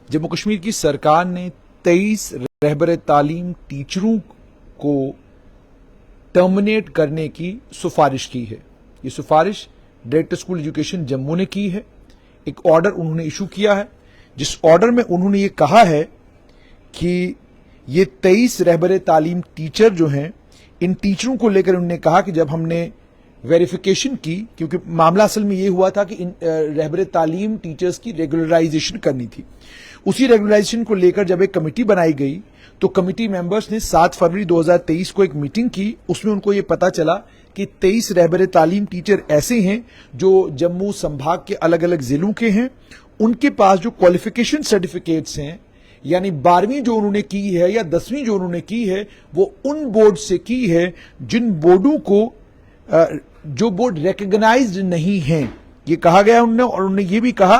जम्मू कश्मीर की सरकार ने 23 रहबर तालीम टीचरों को टर्मिनेट करने की सिफारिश की है। ये सिफारिश डायरेक्टर स्कूल एजुकेशन जम्मू ने की है। एक ऑर्डर उन्होंने इशू किया है, जिस ऑर्डर में उन्होंने ये कहा है कि ये 23 रहबर तालीम टीचर जो हैं, इन टीचरों को लेकर उन्होंने कहा कि जब हमने वेरिफिकेशन की, क्योंकि मामला असल में ये हुआ था कि इन रहबर तालीम टीचर्स की रेगुलराइजेशन करनी थी, उसी रेगुलराइजेशन को लेकर जब एक कमेटी बनाई गई तो कमेटी मेंबर्स ने 7 फरवरी 2023 को एक मीटिंग की। उसमें उनको ये पता चला कि 23 रहबर तालीम टीचर ऐसे हैं जो जम्मू संभाग के अलग अलग जिलों के हैं। उनके पास जो क्वालिफिकेशन सर्टिफिकेट्स हैं, यानी 12वीं जो उन्होंने की है या 10वीं जो उन्होंने की है, वो उन बोर्ड से की है जिन बोर्डों को जो बोर्ड रिकॉग्नाइज्ड नहीं हैं, ये कहा गया उन्होंने। और उन्होंने ये भी कहा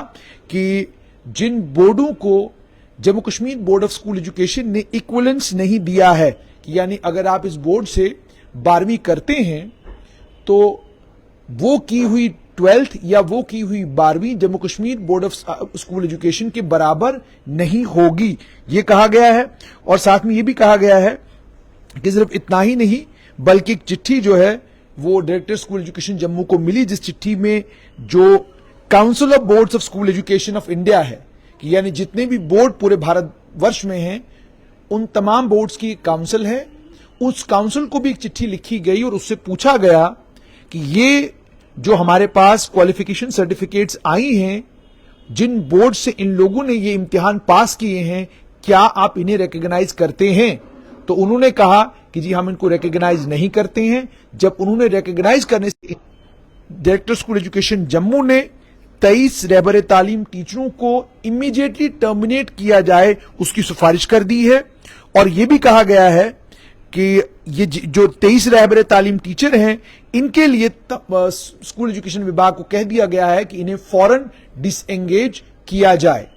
कि जिन बोर्डों को Jammu Kashmir board of school education ने इक्विवेलेंस नहीं दिया है, कि यानी अगर आप इस बोर्ड से 12वीं करते हैं तो वो की हुई 12th या वो की हुई 12वीं Jammu Kashmir board of school education के बराबर नहीं होगी, ये कहा गया है। और साथ में ये भी कहा गया है कि सिर्फ इतना ही नहीं, बल्कि एक चिट्ठी जो है वो डायरेक्टर स्कूल एजुकेशन जम्मू को मिली, जिस चिट्ठी में जो council of boards of school education of India है, कि यानी जितने भी बोर्ड पूरे भारतवर्ष में हैं, उन तमाम बोर्ड्स की काउंसिल है, उस काउंसिल को भी एक चिट्ठी लिखी गई और उससे पूछा गया कि ये जो हमारे पास क्वालिफिकेशन सर्टिफिकेट्स आई हैं, जिन बोर्ड से इन लोगों ने ये इम्तिहान पास किए हैं, क्या आप इन्हें रिकॉग्नाइज करते हैं? तो उन्होंने कहा कि जी हम इनको रिकॉग्नाइज नहीं करते हैं। जब उन्होंने रिकॉग्नाइज करने से डायरेक्टर स्कूल एजुकेशन जम्मू ने 23 रहबर तालीम टीचरों को इमीडिएटली टर्मिनेट किया जाए, उसकी सिफारिश कर दी है। और यह भी कहा गया है कि ये जो 23 रहबर तालीम टीचर हैं, इनके लिए स्कूल एजुकेशन विभाग को कह दिया गया है कि इन्हें फौरन डिसएंगेज किया जाए।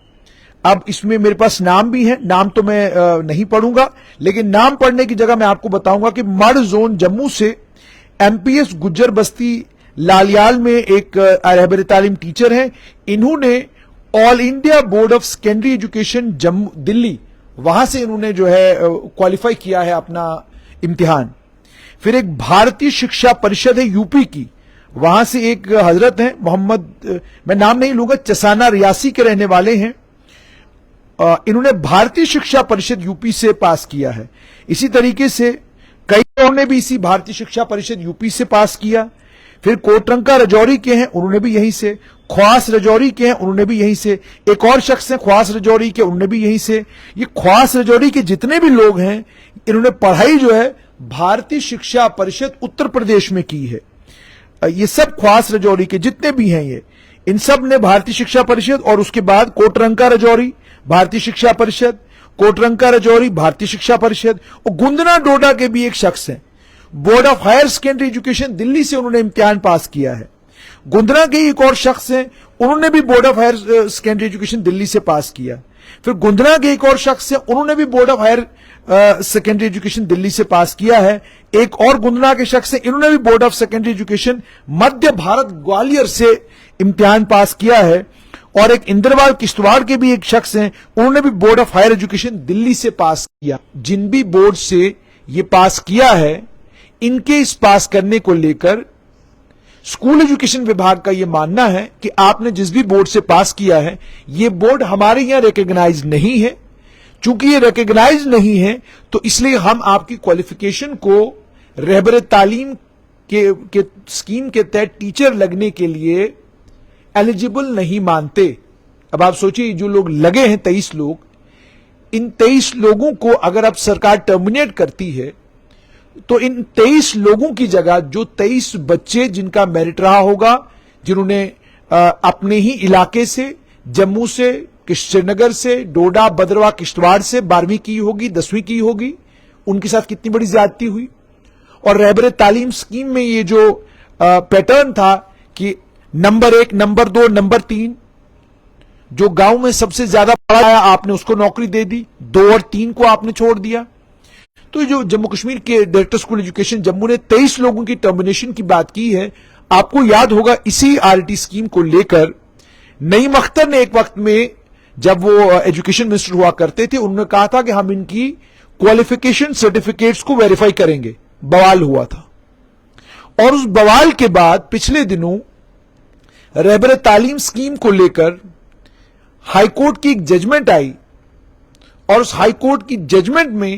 अब इसमें मेरे पास नाम भी है, नाम तो मैं नहीं पढ़ूंगा, लेकिन नाम पढ़ने की जगह मैं आपको बताऊंगा कि मड जोन जम्मू से एमपीएस गुज्जर बस्ती लालियाल में एक रहबर तालीम टीचर हैं। इन्होंने all India board of secondary education Jammu Delhi, वहां से इन्होंने जो है क्वालिफाई किया है अपना इम्तिहान। फिर एक भारतीय शिक्षा परिषद है यूपी की, वहां से एक हजरत हैं मोहम्मद, मैं नाम नहीं लूंगा, चसाना रियासी के रहने वाले हैं। इन्होंने भारतीय शिक्षा परिषद यूपी से पास किया है। इसी तरीके से कई लोगों ने भी इसी भारतीय शिक्षा परिषद यूपी से पास किया। फिर कोटरंका रजौरी के हैं, उन्होंने भी यहीं से। ख्वास रजौरी के हैं, उन्होंने भी यहीं से। एक और शख्स हैं ख्वास रजौरी के, उन्होंने भी यहीं से। ये ख्वास रजौरी के जितने भी लोग हैं, इन्होंने पढ़ाई जो है भारतीय शिक्षा परिषद उत्तर प्रदेश में की है। ये सब ख्वास रजौरी के जितने भी हैं, ये इन सब ने भारतीय शिक्षा परिषद, और उसके बाद कोटरंका रजौरी भारतीय शिक्षा परिषद, कोटरंका रजौरी भारतीय शिक्षा परिषद। और गुंदना डोडा के भी एक शख्स हैं, board of higher secondary education Delhi से उन्होंने इम्तिहान पास किया है। गुंदना के एक और शख्स हैं, उन्होंने भी board of higher secondary education Delhi से पास किया। फिर गुंदना के एक और शख्स हैं, उन्होंने भी board of higher secondary education Delhi से पास किया है। एक और गुंदना के शख्स हैं, इन्होंने भी बोर्ड ऑफ सेकेंडरी एजुकेशन मध्य भारत ग्वालियर से इम्तिहान पास किया है। और एक इंद्रवाल किश्तवाड़ के भी एक शख्स हैं, उन्होंने भी board of higher education Delhi से पास किया। जिन भी बोर्ड से ये पास किया है, इनके इस पास करने को लेकर स्कूल एजुकेशन विभाग का यह मानना है कि आपने जिस भी बोर्ड से पास किया है, यह बोर्ड हमारे यहां रिकॉग्नाइज नहीं है। चूंकि ये रिकॉग्नाइज नहीं है, तो इसलिए हम आपकी क्वालिफिकेशन को रहबर तालीम के स्कीम के तहत टीचर लगने के लिए एलिजिबल नहीं मानते। अब आप सोचिए, जो लोग लगे हैं 23 लोग, इन 23 लोगों को अगर अब सरकार टर्मिनेट करती है, तो इन 23 लोगों की जगह जो 23 बच्चे जिनका मेरिट रहा होगा, जिन्होंने अपने ही इलाके से, जम्मू से, श्रीनगर से, डोडा, भद्रवाह, किश्तवाड़ से 12वीं की होगी, 10वीं की होगी, उनके साथ कितनी बड़ी ज्यादती हुई। और रहबर तालीम स्कीम में ये जो पैटर्न था कि नंबर 1, नंबर 2, नंबर 3, जो गांव में सबसे ज्यादा पढ़ाया आपने उसको नौकरी दे दी, 2 और 3 को आपने छोड़ दिया। तो जो जम्मू कश्मीर के डायरेक्टर स्कूल एजुकेशन जम्मू ने 23 लोगों की टर्मिनेशन की बात की है। आपको याद होगा, इसी आरटी स्कीम को लेकर नईम अख्तर ने एक वक्त में جب وہ ایجوکیشن منسٹر ہوا کرتے تھے انہوں نے کہا تھا کہ ہم ان کی کوالیفیکیشن سرٹیفکیٹس کو ویریفائی کریں گے. بوال ہوا تھا. اور اس بوال کے بعد پچھلے دنوں رہبر تعلیم اسکیم کو لے کر ہائی کورٹ کی ایک ججمنٹ آئی اور اس ہائی کورٹ کی ججمنٹ میں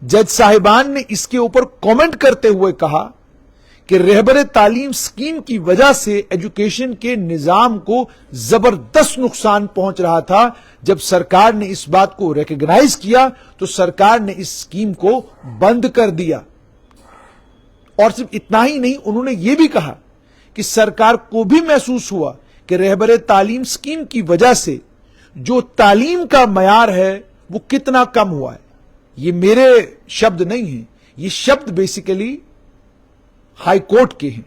جج صاحبان نے اس کے اوپر کامنٹ کرتے ہوئے کہا کہ رہبر تعلیم اسکیم کی وجہ سے ایجوکیشن کے نظام کو زبردست نقصان پہنچ رہا تھا. جب سرکار نے اس بات کو ریکگنائز کیا تو سرکار نے اس اسکیم کو بند کر دیا. اور صرف اتنا ہی نہیں, انہوں نے یہ بھی کہا کہ سرکار کو بھی محسوس ہوا کہ رہبر تعلیم اسکیم کی وجہ سے جو تعلیم کا معیار ہے وہ کتنا کم ہوا ہے. یہ میرے شبد نہیں ہیں, یہ شبد بیسیکلی ہائی کورٹ کے ہیں.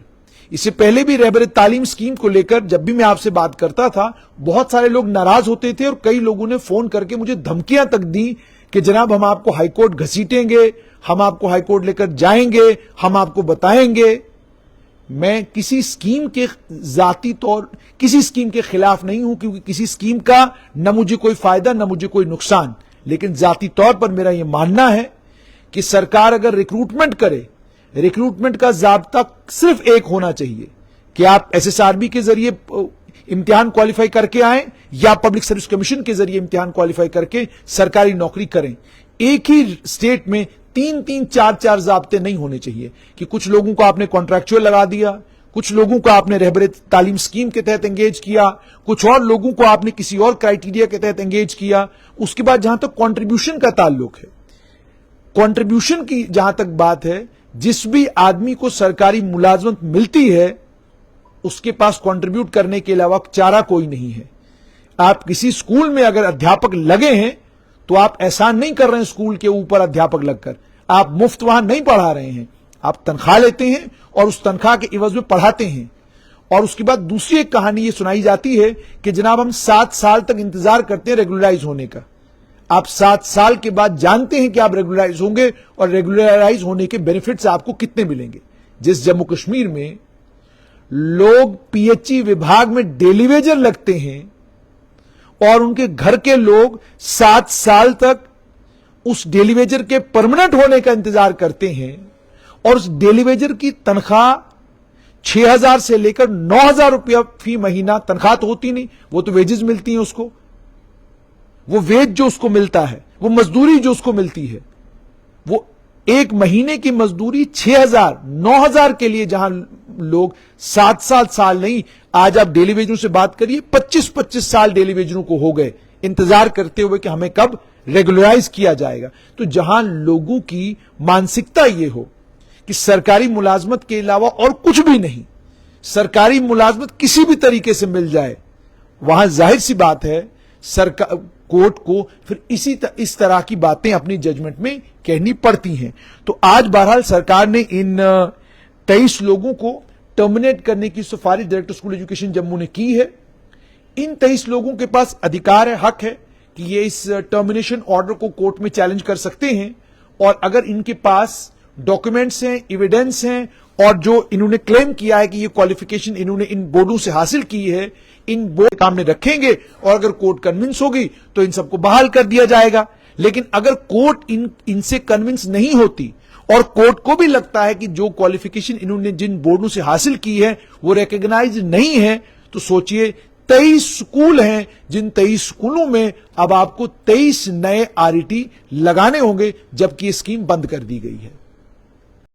اس سے پہلے بھی رہبر تعلیم اسکیم کو لے کر جب بھی میں آپ سے بات کرتا تھا بہت سارے لوگ ناراض ہوتے تھے اور کئی لوگوں نے فون کر کے مجھے دھمکیاں تک دی کہ جناب ہم آپ کو ہائی کورٹ گھسیٹیں گے, ہم آپ کو ہائی کورٹ لے کر جائیں گے, ہم آپ کو بتائیں گے. میں کسی اسکیم کے ذاتی طور کسی اسکیم کے خلاف نہیں ہوں, کیونکہ کسی اسکیم کا نہ مجھے کوئی فائدہ نہ مجھے کوئی نقصان, لیکن ذاتی طور پر میرا یہ ماننا ہے کہ سرکار اگر ریکروٹمنٹ کرے, ریکروٹمنٹ کا ضابطہ صرف ایک ہونا چاہیے کہ آپ ایس ایس آر بی کے ذریعے امتحان کوالیفائی کر کے آئیں یا پبلک سروس کمیشن کے ذریعے امتحان کوالیفائی کر کے سرکاری نوکری کریں. ایک ہی اسٹیٹ میں تین چار ضابطے نہیں ہونے چاہیے کہ کچھ لوگوں کو آپ نے کانٹریکچوئل لگا دیا, کچھ لوگوں کو آپ نے رہبر تعلیم اسکیم کے تحت انگیج کیا, کچھ اور لوگوں کو آپ نے کسی اور کرائیٹیریا کے تحت انگیج کیا. اس کے بعد جہاں تک کنٹریبیوشن کا تعلق ہے, کنٹریبیوشن کی جہاں تک بات ہے, جس بھی آدمی کو سرکاری ملازمت ملتی ہے اس کے پاس کنٹریبیوٹ کرنے کے علاوہ چارہ کوئی نہیں ہے. آپ کسی اسکول میں اگر ادھیاپک لگے ہیں تو آپ احسان نہیں کر رہے ہیں اسکول کے اوپر ادھیاپک لگ کر, آپ مفت وہاں نہیں پڑھا رہے ہیں, آپ تنخواہ لیتے ہیں اور اس تنخواہ کے عوض میں پڑھاتے ہیں. اور اس کے بعد دوسری ایک کہانی یہ سنائی جاتی ہے کہ جناب ہم 7 سال تک انتظار کرتے ہیں ریگولرائز ہونے کا. آپ 7 سال کے بعد جانتے ہیں کہ آپ ریگولرائز ہوں گے اور ریگولرائز ہونے کے بینیفٹس آپ کو کتنے ملیں گے. جس جموں کشمیر میں لوگ پی ایچ ای وبھاگ میں ڈیلی ویجر لگتے ہیں اور ان کے گھر کے لوگ 7 سال تک اس ڈیلی ویجر کے پرمننٹ ہونے کا انتظار کرتے ہیں, اور اس ڈیلی ویجر کی تنخواہ 6,000 سے لے کر 9,000 روپیہ فی مہینہ, تنخواہ تو ہوتی نہیں, وہ تو ویجز ملتی ہیں اس کو, وہ ویج جو اس کو ملتا ہے, وہ مزدوری جو اس کو ملتی ہے, وہ ایک مہینے کی مزدوری 6,000 9,000 کے لیے جہاں لوگ 7 سال نہیں, آج آپ ڈیلی ویجروں سے بات کریے 25 سال ڈیلی ویجروں کو ہو گئے انتظار کرتے ہوئے کہ ہمیں کب ریگولرائز کیا جائے گا. تو جہاں لوگوں کی مانسکتا یہ ہو کہ سرکاری ملازمت کے علاوہ اور کچھ بھی نہیں, سرکاری ملازمت کسی بھی طریقے سے مل جائے, وہاں ظاہر سی بات ہے کورٹ کو پھر اس طرح کی باتیں اپنی ججمنٹ میں کہنی پڑتی ہیں. تو آج بہرحال سرکار نے ان 23 لوگوں کو ٹرمینیٹ کرنے کی سفارش ڈائریکٹر اسکول ایجوکیشن جموں نے کی ہے. ان 23 لوگوں کے پاس ادھیکار ہے, حق ہے کہ یہ اس ٹرمینیشن آرڈر کو کورٹ میں چیلنج کر سکتے ہیں, اور اگر ان کے پاس ڈاکومنٹس ہیں, ایویڈنس ہیں, اور جو انہوں نے کلیم کیا ہے کہ یہ کوالیفیکیشن انہوں نے ان بورڈوں سے حاصل کی ہے, ان بورڈ سامنے رکھیں گے, اور اگر کورٹ کنونس ہوگی تو ان سب کو بحال کر دیا جائے گا. لیکن اگر کورٹ ان سے کنونس نہیں ہوتی اور کورٹ کو بھی لگتا ہے کہ جو کوالیفیکیشن انہوں نے جن بورڈوں سے حاصل کی ہے وہ ریکگنائز نہیں ہے, تو سوچئے 23 سکول ہیں, جن 23 سکولوں میں اب آپ کو 23 نئے RET لگانے ہوں گے, جبکہ یہ اسکیم بند کر دی گئی ہے.